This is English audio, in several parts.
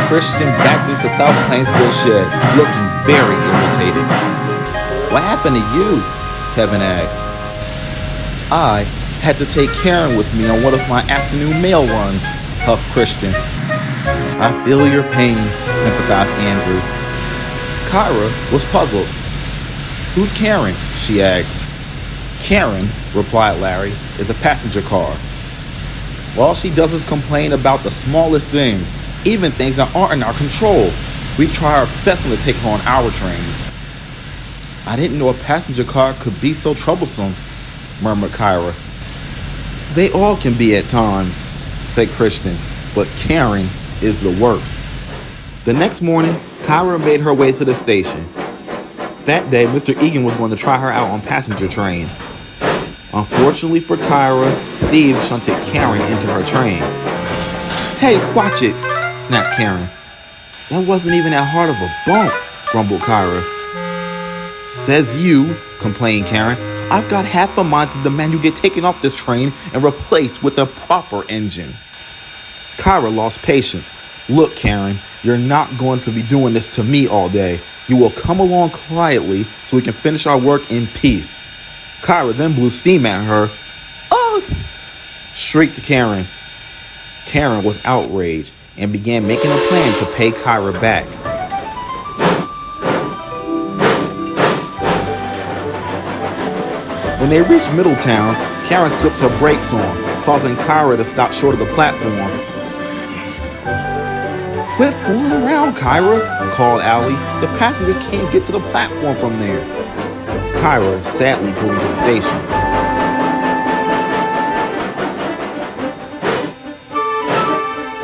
Christian backed into South Plainsville shed, looking very irritated. "What happened to you?" Kevin asked. "I had to take Karen with me on one of my afternoon mail runs," huffed Christian. "I feel your pain," sympathized Andrew. Kyra was puzzled. "Who's Karen?" she asked. "Karen," replied Larry, "is a passenger car. All she does is complain about the smallest things, even things that aren't in our control. We try our best to take her on our trains." "I didn't know a passenger car could be so troublesome," murmured Kyra. "They all can be at times," said Christian, "but Karen is the worst." The next morning, Kyra made her way to the station. That day, Mr. Egan was going to try her out on passenger trains. Unfortunately for Kyra, Steve shunted Karen into her train. "Hey, watch it," snapped Karen. "That wasn't even that hard of a bump," grumbled Kyra. "Says you," complained Karen. "I've got half a mind to demand you get taken off this train and replaced with a proper engine." Kyra lost patience. "Look, Karen, you're not going to be doing this to me all day. You will come along quietly so we can finish our work in peace." Kyra then blew steam at her. "Ugh!" shrieked Karen. Karen was outraged and began making a plan to pay Kyra back. When they reached Middletown, Karen slipped her brakes on, causing Kyra to stop short of the platform. "Quit fooling around, Kyra," called Allie. "The passengers can't get to the platform from there." Kyra sadly pulled into the station.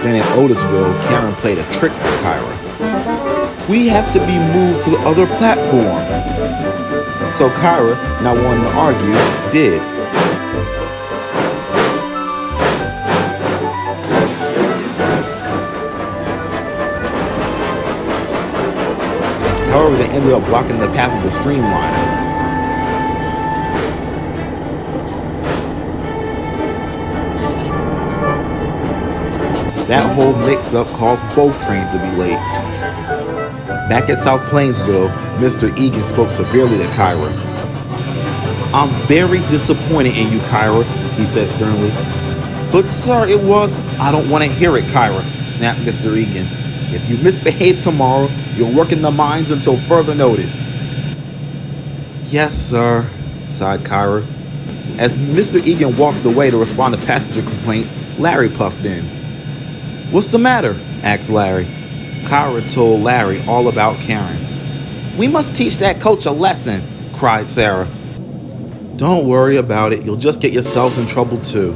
Then at Otisville, Karen played a trick on Kyra. "We have to be moved to the other platform." So Kyra, not wanting to argue, did. However, they ended up blocking the path of the streamliner. That whole mix-up caused both trains to be late. Back at South Plainsville, Mr. Egan spoke severely to Kyra. "I'm very disappointed in you, Kyra," he said sternly. "But sir, it was—" "I don't want to hear it, Kyra," snapped Mr. Egan. "If you misbehave tomorrow, you'll work in the mines until further notice." "Yes, sir," sighed Kyra. As Mr. Egan walked away to respond to passenger complaints, Larry puffed in. "What's the matter?" asked Larry. Kyra told Larry all about Karen. "We must teach that coach a lesson," cried Sarah. "Don't worry about it. You'll just get yourselves in trouble too."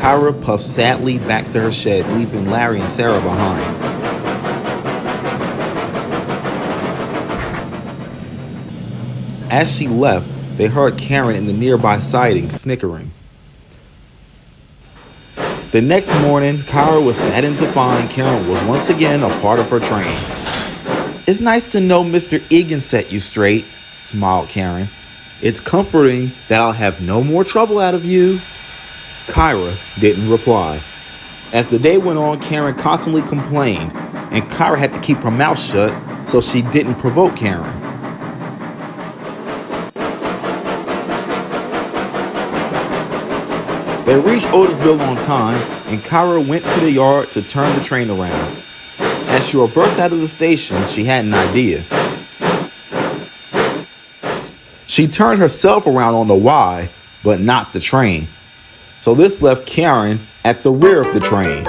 Kyra puffed sadly back to her shed, leaving Larry and Sarah behind. As she left, they heard Karen in the nearby siding snickering. The next morning, Kyra was saddened to find Karen was once again a part of her train. "It's nice to know Mr. Egan set you straight," smiled Karen. "It's comforting that I'll have no more trouble out of you." Kyra didn't reply. As the day went on, Karen constantly complained, and Kyra had to keep her mouth shut so she didn't provoke Karen. They reached Otisville on time, and Kyra went to the yard to turn the train around. As she reversed out of the station, she had an idea. She turned herself around on the Y, but not the train. So this left Karen at the rear of the train.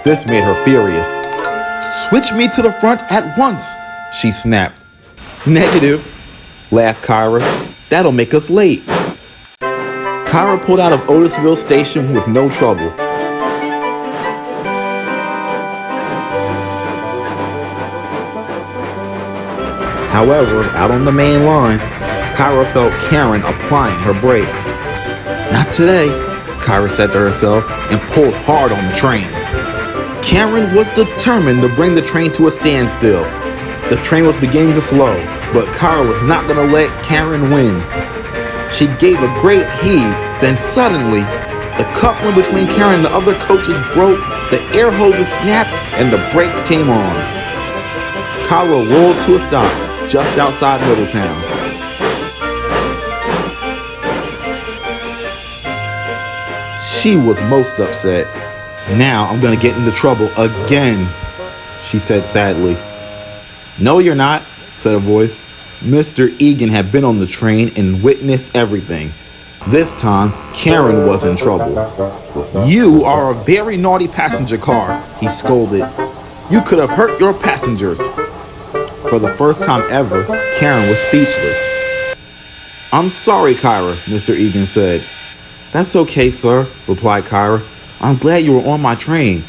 This made her furious. "Switch me to the front at once," she snapped. "Negative," laughed Kyra. "That'll make us late." Kyra pulled out of Otisville Station with no trouble. However, out on the main line, Kyra felt Karen applying her brakes. "Not today," Kyra said to herself, and pulled hard on the train. Karen was determined to bring the train to a standstill. The train was beginning to slow, but Kyra was not going to let Karen win. She gave a great heave, then suddenly, The coupling between Karen and the other coaches broke, the air hoses snapped, and the brakes came on. Kyra rolled to a stop just outside Middletown. She was most upset. Now I'm gonna get into trouble again, she said sadly. No, you're not, said a voice. Mr. Egan had been on the train and witnessed everything. This time, Karen was in trouble. You are a very naughty passenger car, he scolded. You could have hurt your passengers. For the first time ever, Karen was speechless. I'm sorry, Kyra, Mr. Egan said. That's okay, sir, replied Kyra. I'm glad you were on my train.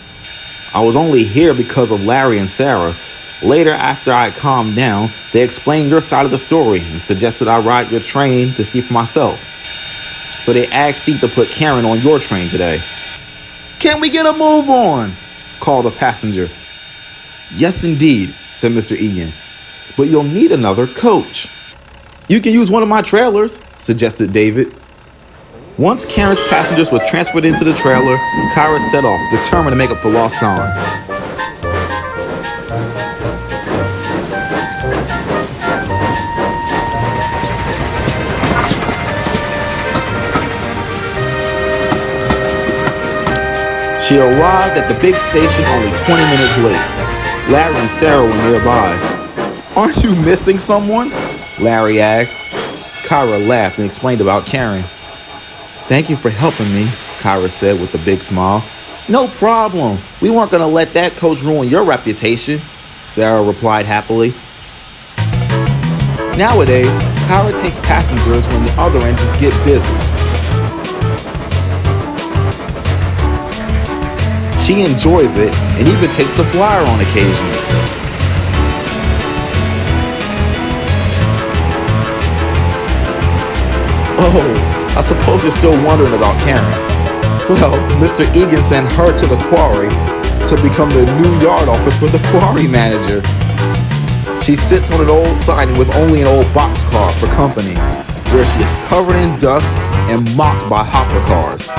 I was only here because of Larry and Sarah. Later, after I calmed down, they explained your side of the story and suggested I ride your train to see for myself. So they asked Steve to put Karen on your train today. Can we get a move on? Called a passenger. Yes, indeed, said Mr. Egan. But you'll need another coach. You can use one of my trailers, suggested David. Once Karen's passengers were transferred into the trailer, Kyra set off, determined to make up for lost time. She arrived at the big station only 20 minutes late. Larry and Sarah were nearby. Aren't you missing someone? Larry asked. Kyra laughed and explained about Karen. Thank you for helping me, Kyra said with a big smile. No problem. We weren't going to let that coach ruin your reputation, Sarah replied happily. Nowadays, Kyra takes passengers when the other engines get busy. She enjoys it and even takes the flyer on occasion. Oh, I suppose you're still wondering about Karen. Well, Mr. Egan sent her to the Quarry to become the new yard office for the Quarry manager. She sits on an old siding with only an old boxcar for company, where she is covered in dust and mocked by hopper cars.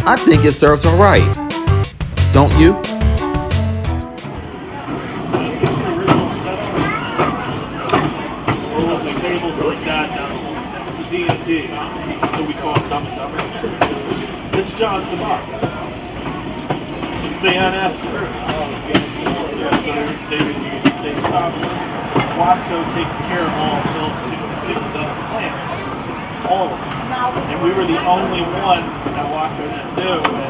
I think it serves her right. Don't you? Rules and tables like that now. D&D, so we call it Dumb and Dumber. It's John Samar. It's the NS crew. Yeah, so they stop. Watco takes care of all Phillips 66's other plants. All of them. And we were the only one that Watco didn't do.